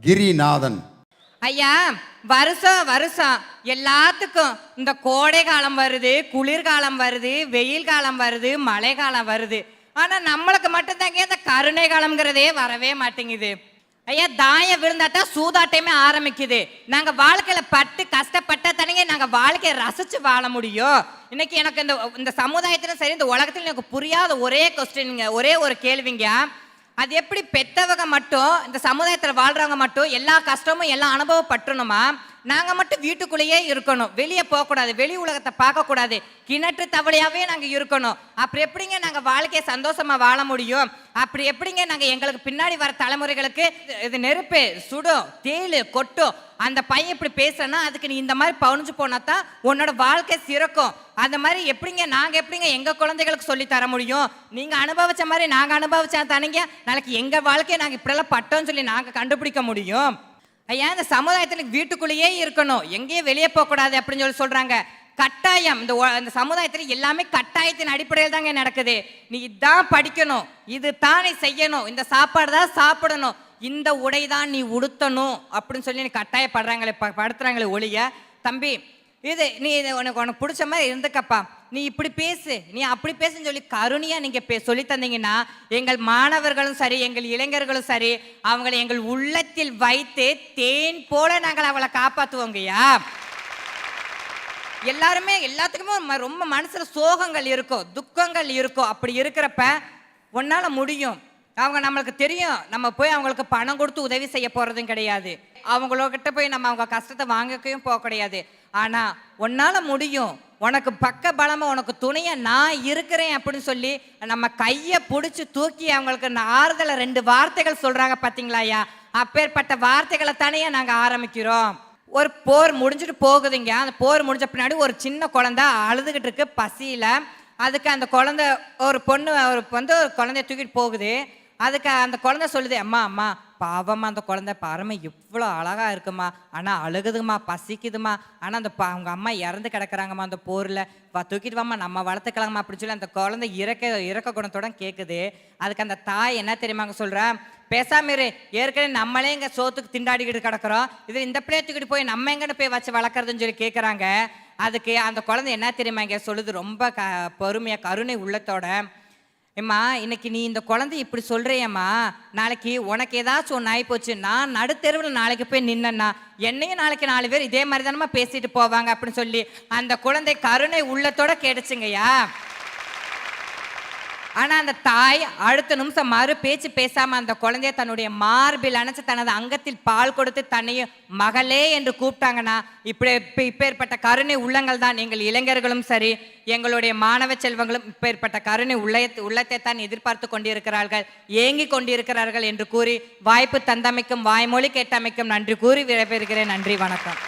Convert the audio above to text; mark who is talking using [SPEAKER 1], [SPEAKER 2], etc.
[SPEAKER 1] கிரிநாதன்.
[SPEAKER 2] ஐயா, வருஷம் வருஷம் எல்லாத்துக்கும் இந்த கோடை காலம் வருது, குளிர்காலம் வருது, வெயில் காலம் வருது, மழை காலம் வருது. ஆனா நம்மளுக்கு மட்டும்தாங்க இந்த கருணை காலம்ங்கிறதே வரவே மாட்டேங்குது. ஐயா, தாயம் விழுந்தாட்டா சூதாட்டமே ஆரம்பிக்குது. நாங்க வாழ்க்கையில பட்டு கஷ்டப்பட்ட தனிங்க நாங்க வாழ்க்கையை ரசிச்சு வாழ முடியும். இன்னைக்கு எனக்கு இந்த சமுதாயத்திலும் சரி, இந்த உலகத்திலும் எனக்கு புரியாத ஒரே கொஸ்டின்ங்க, ஒரே ஒரு கேள்விங்க. அது எப்படி பெத்தவங்க மட்டும் இந்த சமுதாயத்தில் வாழ்றவங்க மட்டும் எல்லா கஷ்டமும் எல்லாம் அனுபவப்பட்டுணுமா? நாங்க மட்டும் வீட்டுக்குள்ளேயே இருக்கணும், வெளியே போகக்கூடாது, வெளி உலகத்தை பார்க்கக்கூடாது, கிணற்று தவளையாவே நாங்க இருக்கணும். அப்படி எப்படிங்க நாங்க வாழ்க்கையை சந்தோஷமா வாழ முடியும்? அப்படி எப்படிங்க நாங்க எங்களுக்கு பின்னாடி வர தலைமுறைகளுக்கு இது நெருப்பு சுடும், தேயிலு கொட்டும், அந்த பையன் இப்படி பேசுறேன்னா அதுக்கு நீ இந்த மாதிரி பவுனிஞ்சு போனாதான் உன்னோட வாழ்க்கை சிறக்கும். அந்த மாதிரி எப்படிங்க நாங்க எப்படிங்க எங்க குழந்தைகளுக்கு சொல்லி தர முடியும்? நீங்க அனுபவிச்ச மாதிரி நாங்க அனுபவிச்சா தானேங்க நாளைக்கு எங்க வாழ்க்கையை நாங்க இப்படியெல்லாம் பட்டோம்னு சொல்லி நாங்க கண்டுபிடிக்க முடியும். ஐயா, இந்த சமுதாயத்தில் வீட்டுக்குள்ளேயே இருக்கணும், எங்கேயும் வெளியே போகக்கூடாது அப்படின்னு சொல்லி சொல்றாங்க. கட்டாயம் இந்த சமுதாயத்தில் எல்லாமே கட்டாயத்தின் அடிப்படையில் தாங்க நடக்குது. நீ இதான் படிக்கணும், இது தான் நீ செய்யணும், இந்த சாப்பாடு தான் சாப்பிடணும், இந்த உடை தான் நீ உடுத்தணும் அப்படின்னு சொல்லி நீ கட்டாயப்படுறாங்களே படுத்துறாங்களே ஒழிய, தம்பி இது நீ உனக்கு பிடிச்ச மாதிரி இருந்துக்கப்பா, நீ இப்படி பேசு, நீ அப்படி பேசுன்னு சொல்லி கருணையா நீங்க சொல்லி தந்தீங்கன்னா எங்கள் மாணவர்களும் சரி, எங்கள் இளைஞர்களும் சரி, அவங்களை எங்கள் உள்ளத்தில் வைத்து தேன் போல நாங்கள் அவளை காப்பாற்றுவோங்கய்யா. எல்லாருமே எல்லாத்துக்குமே ரொம்ப மனசுல சோகங்கள் இருக்கும், துக்கங்கள் இருக்கும். அப்படி இருக்கிறப்ப உன்னால முடியும். அவங்க நம்மளுக்கு தெரியும், நம்ம போய் அவங்களுக்கு பணம் கொடுத்து உதவி செய்ய போறதும் கிடையாது, அவங்களோகிட்ட போய் நம்ம அவங்க கஷ்டத்தை வாங்கக்கையும் போக கிடையாது. ஆனா உன்னால முடியும், உனக்கு பக்க பலமா உனக்கு துணையா நான் இருக்கிறேன் அப்படின்னு சொல்லி நம்ம கையை பிடிச்சி தூக்கி அவங்களுக்கு ஆறுதல 2 வார்த்தைகள் சொல்றாங்க பாத்தீங்களா ஐயா? அப்பேற்பட்ட வார்த்தைகளை தானே நாங்க ஆரம்பிக்கிறோம். ஒரு போர் முடிஞ்சுட்டு போகுதுங்க. அந்த போர் முடிஞ்ச பின்னாடி ஒரு சின்ன குழந்தை அழுதுகிட்டு இருக்கு பசியில. அதுக்கு அந்த குழந்தை ஒரு பொண்ணு ஒரு குழந்தைய தூக்கிட்டு போகுது. அதுக்கு அந்த குழந்தை சொல்லுது, அம்மா அம்மா பாவம்மா, அந்த குழந்தை பாருமா இவ்வளோ அழகா இருக்குமா, ஆனால் அழுகுதுமா, பசிக்குதுமா, ஆனால் அந்த அவங்க அம்மா இறந்து கிடக்குறாங்கம்மா அந்த போரில், தூக்கிட்டு வாம்மா நம்ம வளர்த்துக்கலாமா அப்படின்னு சொல்லி அந்த குழந்தை இறக்க குணத்தோட கேட்குது. அதுக்கு அந்த தாய் என்ன தெரியுமாங்க சொல்கிறா, பேசாம இரு, ஏற்கனவே நம்மளே இங்கே சோத்துக்கு திண்டாடிக்கிட்டு கிடக்குறோம், இது இந்த பிள்ளைய தூக்கிட்டு போய் நம்ம எங்கன்னு போய் வச்சு வளர்க்குறதுன்னு சொல்லி கேட்குறாங்க. அதுக்கு அந்த குழந்தை என்ன தெரியுமா இங்கே சொல்லுது, ரொம்ப பொறுமையாக கருணை உள்ளத்தோட, ஏம்மா இன்னைக்கு நீ இந்த குழந்தை இப்படி சொல்றியம்மா, நாளைக்கு உனக்கு ஏதாச்சும் ஒன்று ஆகி போச்சு, நான் நடுத்தெருவில் நாளைக்கு போய் நின்னா என்னையும் நாளைக்கு 4 பேர் இதே மாதிரி தானம்மா பேசிட்டு போவாங்க அப்படின்னு சொல்லி அந்த குழந்தை கருணை உள்ளத்தோட கேட்டுச்சுங்கய்யா. ஆனா அந்த தாய் அடுத்த நிமிஷம் மறு பேச்சு பேசாம அந்த குழந்தைய தன்னுடைய மார்பில் அணைச்சு தனது அங்கத்தில் பால் கொடுத்து தன்னையும் மகளே என்று கூப்பிட்டாங்கன்னா இப்பேற்பட்ட கருணை உள்ளங்கள் தான் எங்கள் இளைஞர்களும் சரி, எங்களுடைய மாணவ செல்வங்களும் இப்பேற்பட்ட கருணை உள்ளத்தை தான் எதிர்பார்த்து கொண்டிருக்கிறார்கள், ஏங்கி கொண்டிருக்கிறார்கள் என்று கூறி வாய்ப்பு தந்தமைக்கும் வாய்மொழி கேட்டமைக்கும் நன்றி கூறி விடைபெறுகிறேன். நன்றி, வணக்கம்.